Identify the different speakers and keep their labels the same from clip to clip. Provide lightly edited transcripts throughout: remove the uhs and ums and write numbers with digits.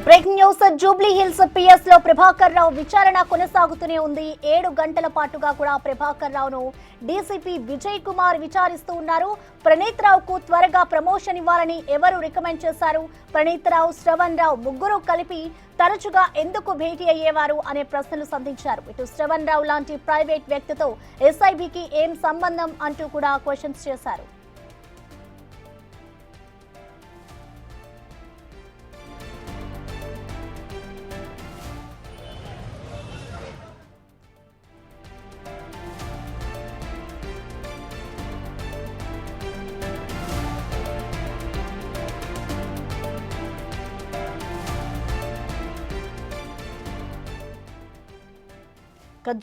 Speaker 1: Breaking news Jubilee hills PS లో ప్రభాకర్ రావు విచారణ కొనసాగుతూనే ఉంది. 7 గంటల పాటుగా కూడా ప్రభాకర్ రావును డీసీపీ విజయ్ కుమార్ విచారిస్తూ ఉన్నారు. ప్రణీత్ రావుకు త్వరగా ప్రమోషన్ ఇవ్వాలని ఎవరు రికమెండ్ చేశారు? ప్రణీత్ రావు, శ్రవణ్ రావు ముగ్గురు కలిపి తరచుగా ఎందుకు భేటీ అయ్యేవారు అనే ప్రశ్నలు సంధించారు. ఇటు శ్రవణ్ రావు లాంటి ప్రైవేట్ వ్యక్తితో ఎస్ఐబికి ఏం సంబంధం అంటూ కూడా క్వశ్చన్స్ చేశారు.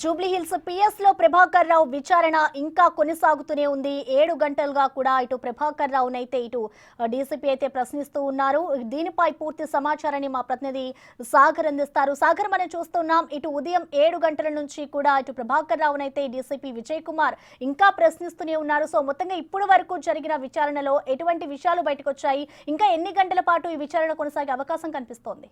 Speaker 1: జూబ్లీ హిల్స్ పిఎస్ లో ప్రభాకర్ రావు విచారణ ఇంకా కొనసాగుతూనే ఉంది. 7 గంటలుగా కూడా ఇటు ప్రభాకర్ రావునైతే ఇటు డీసీపీ అయితే ప్రశ్నిస్తూ ఉన్నారు. దీనిపై పూర్తి సమాచారాన్ని మా ప్రతినిధి సాగర్ అందిస్తారు. సాగర్, మనం చూస్తున్నాం ఇటు ఉదయం 7 గంటల నుంచి కూడా ఇటు ప్రభాకర్ రావునైతే డీసీపీ విజయ్ కుమార్ ఇంకా ప్రశ్నిస్తూనే ఉన్నారు. సో మొత్తంగా ఇప్పటి వరకు జరిగిన విచారణలో ఎటువంటి విషయాలు బయటకు వచ్చాయి? ఇంకా ఎన్ని గంటల పాటు ఈ విచారణ కొనసాగే అవకాశం కనిపిస్తోంది?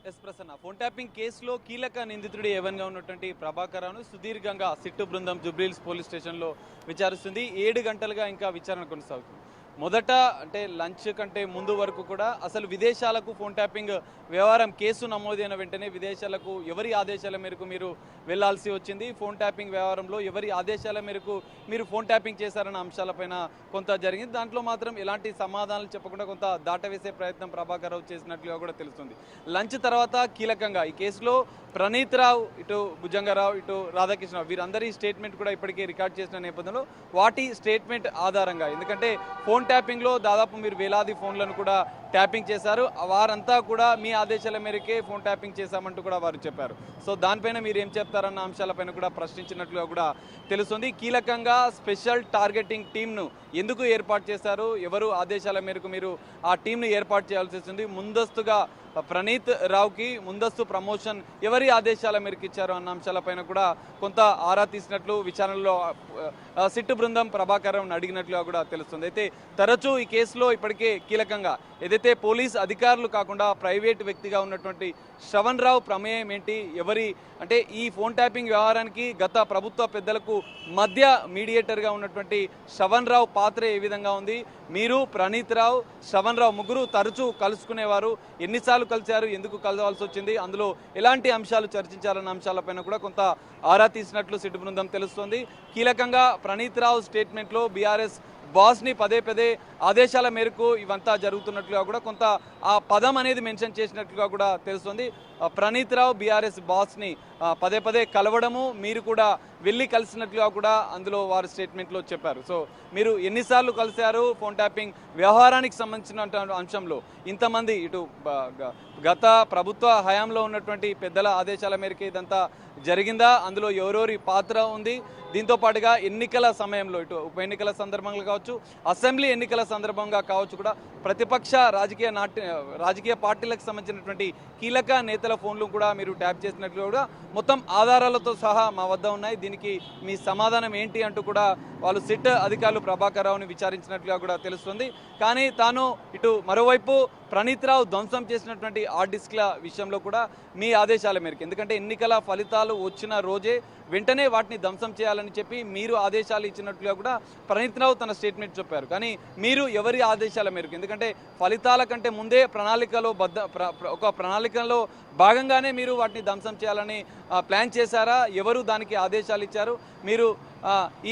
Speaker 2: ఎస్ ప్రసన్న, ఫోన్ ట్యాపింగ్ కేసులో కీలక నిందితుడు ఏవన్గా ఉన్నటువంటి ప్రభాకర్ రావును సుదీర్ఘంగా సిట్టు బృందం జూబ్లీహిల్స్ పోలీస్ స్టేషన్లో విచారిస్తుంది. 7 గంటలుగా ఇంకా విచారణ కొనసాగుతుంది. మొదట అంటే లంచ్ కంటే ముందు వరకు కూడా అసలు విదేశాలకు ఫోన్ ట్యాపింగ్ వ్యవహారం కేసు నమోదైన వెంటనే విదేశాలకు ఎవరి ఆదేశాల మేరకు మీరు వెళ్లాల్సి వచ్చింది? ఫోన్ ట్యాపింగ్ వ్యవహారంలో ఎవరి ఆదేశాల మేరకు మీరు ఫోన్ ట్యాపింగ్ చేశారన్న అంశాలపైన కొంత జరిగింది. దాంట్లో మాత్రం ఎలాంటి సమాధానాలు చెప్పకుండా కొంత దాటవేసే ప్రయత్నం ప్రభాకర్ రావు చేసినట్లుగా కూడా తెలుస్తుంది. లంచ్ తర్వాత కీలకంగా ఈ కేసులో ప్రణీత్ రావు, ఇటు భుజంగరావు, ఇటు రాధాకృష్ణ వీరందరి స్టేట్మెంట్ కూడా ఇప్పటికే రికార్డ్ చేసిన నేపథ్యంలో వాటి స్టేట్మెంట్ ఆధారంగా, ఎందుకంటే ఫోన్ ట్యాపింగ్ లో దాదాపు మీరు వేలాది ఫోన్లను కూడా ట్యాపింగ్ చేశారు, వారంతా కూడా మీ ఆదేశాల మేరకే ఫోన్ ట్యాపింగ్ చేశామంటూ కూడా వారు చెప్పారు. సో దానిపైన మీరు ఏం చెప్తారన్న అంశాలపైన కూడా ప్రశ్నించినట్లుగా కూడా తెలుస్తుంది. కీలకంగా స్పెషల్ టార్గెటింగ్ టీంను ఎందుకు ఏర్పాటు చేశారు, ఎవరు ఆదేశాల మేరకు మీరు ఆ టీంను ఏర్పాటు చేయాల్సి వస్తుంది, ముందస్తుగా ప్రణీత్ రావుకి ముందస్తు ప్రమోషన్ ఎవరి ఆదేశాల మేరకు ఇచ్చారు అన్న అంశాలపైన కూడా కొంత ఆరా తీసినట్లు విచారణలో సిట్టు బృందం ప్రభాకర్ రావును అడిగినట్లుగా కూడా తెలుస్తుంది. అయితే తరచూ ఈ కేసులో ఇప్పటికే కీలకంగా ఏదైతే పోలీస్ అధికారులు కాకుండా ప్రైవేట్ వ్యక్తిగా ఉన్నటువంటి శ్రవణ్ రావు ప్రమేయం ఏంటి, ఎవరి అంటే ఈ ఫోన్ ట్యాపింగ్ వ్యవహారానికి గత ప్రభుత్వ పెద్దలకు మధ్య మీడియేటర్గా ఉన్నటువంటి శ్రవణ్ రావు పాత్ర ఏ విధంగా ఉంది, మీరు ప్రణీత్ రావు, శ్రవణ్ రావు ముగ్గురు తరచూ కలుసుకునేవారు, ఎన్నిసార్లు కలిశారు, ఎందుకు కలవాల్సి వచ్చింది, అందులో ఎలాంటి అంశాలు చర్చించాలన్న అంశాలపైన కూడా కొంత ఆరా తీసినట్లు సిట్టు బృందం తెలుస్తోంది. కీలకంగా ప్రణీత్ రావు స్టేట్మెంట్లో బీఆర్ఎస్ బాస్ని పదే పదే ఆదేశాల మేరకు ఇవంతా జరుగుతున్నట్లుగా కూడా కొంత ఆ పదం అనేది మెన్షన్ చేసినట్లుగా కూడా తెలుస్తుంది. ప్రణీత్ రావు బీఆర్ఎస్ బాస్ని పదే పదే కలవడము, మీరు కూడా వెళ్ళి కలిసినట్లుగా కూడా అందులో వారు స్టేట్మెంట్లో చెప్పారు. సో మీరు ఎన్నిసార్లు కలిశారు, ఫోన్ ట్యాపింగ్ వ్యవహారానికి సంబంధించిన అంశంలో ఇంతమంది ఇటు గత ప్రభుత్వ హయాంలో ఉన్నటువంటి పెద్దల ఆదేశాల మేరకు ఇదంతా జరిగిందా, అందులో ఎవరెవరి పాత్ర ఉంది, దీంతో పాటుగా ఎన్నికల సమయంలో ఇటు ఉప ఎన్నికల సందర్భంగా కావచ్చు, అసెంబ్లీ ఎన్నికల సందర్భంగా కావచ్చు కూడా ప్రతిపక్ష రాజకీయ పార్టీలకు సంబంధించినటువంటి కీలక నేతల ఫోన్లు కూడా మీరు ట్యాప్ చేసినట్లు కూడా మొత్తం ఆధారాలతో సహా మా వద్ద ఉన్నాయి, దీనికి మీ సమాధానం ఏంటి అంటూ కూడా వాళ్ళు సిట్ అధికారులు ప్రభాకర్ రావుని విచారించినట్లుగా కూడా తెలుస్తుంది. కానీ తాను ఇటు మరోవైపు ప్రణీత్ రావు ధ్వంసం చేసినటువంటి హార్డ్ డిస్క్ల విషయంలో కూడా మీ ఆదేశాల మేరకు, ఎందుకంటే ఎన్నికల ఫలితాలు వచ్చిన రోజే వెంటనే వాటిని ధ్వంసం చేయాలని చెప్పి మీరు ఆదేశాలు ఇచ్చినట్లుగా కూడా ప్రణీత్ రావు తన స్టేట్మెంట్ చెప్పారు. కానీ మీరు ఎవరి ఆదేశాల మేరకు, ఎందుకంటే ఫలితాల కంటే ముందే ఒక ప్రణాళికలో భాగంగానే మీరు వాటిని ధ్వంసం చేయాలని ప్లాన్ చేశారా, ఎవరు దానికి ఆదేశాలు ఇచ్చారు, మీరు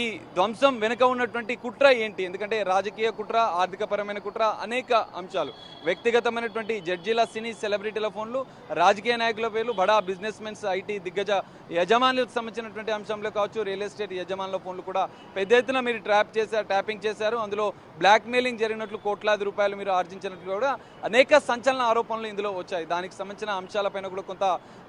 Speaker 2: ఈ ధ్వంసం వెనుక ఉన్నటువంటి కుట్ర ఏంటి, ఎందుకంటే రాజకీయ కుట్ర, ఆర్థికపరమైన కుట్ర, అనేక అంశాలు, వ్యక్తిగతమైనటువంటి జడ్జీల, సినీ సెలబ్రిటీల ఫోన్లు, రాజకీయ నాయకుల పేర్లు, బడా బిజినెస్ మెన్స్, ఐటీ దిగ్గజ యజమానులకు సంబంధించినటువంటి అంశంలో కావచ్చు, రియల్ ఎస్టేట్ యజమానుల ఫోన్లు కూడా పెద్ద ఎత్తున మీరు ట్యాపింగ్ చేశారు, అందులో బ్లాక్ మెయిలింగ్ జరిగినట్లు కోట్లాది రూపాయలు మీరు ఆర్జించినట్లు కూడా అనేక సంచలన ఆరోపణలు ఇందులో వచ్చాయి. దానికి సంబంధించిన అంశాలపైన కూడా కొంత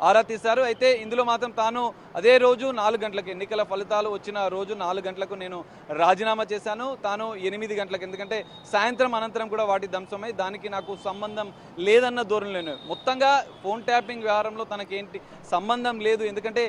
Speaker 2: ఆరా తీశారు. అయితే ఇందులో మాత్రం తాను అదే రోజు 4 గంటలకు ఎన్నికల ఫలితాలు వచ్చిన రోజు 4 గంటలకు నేను రాజీనామా చేశాను, తాను 8 గంటలకు, ఎందుకంటే సాయంత్రం అనంతరం కూడా వాటి ధ్వంసమై దానికి నాకు సంబంధం లేదన్న ధోరణిలోనే మొత్తంగా ఫోన్ ట్యాపింగ్ వ్యవహారంలో తనకేంటి సంబంధం లేదు, ఎందుకంటే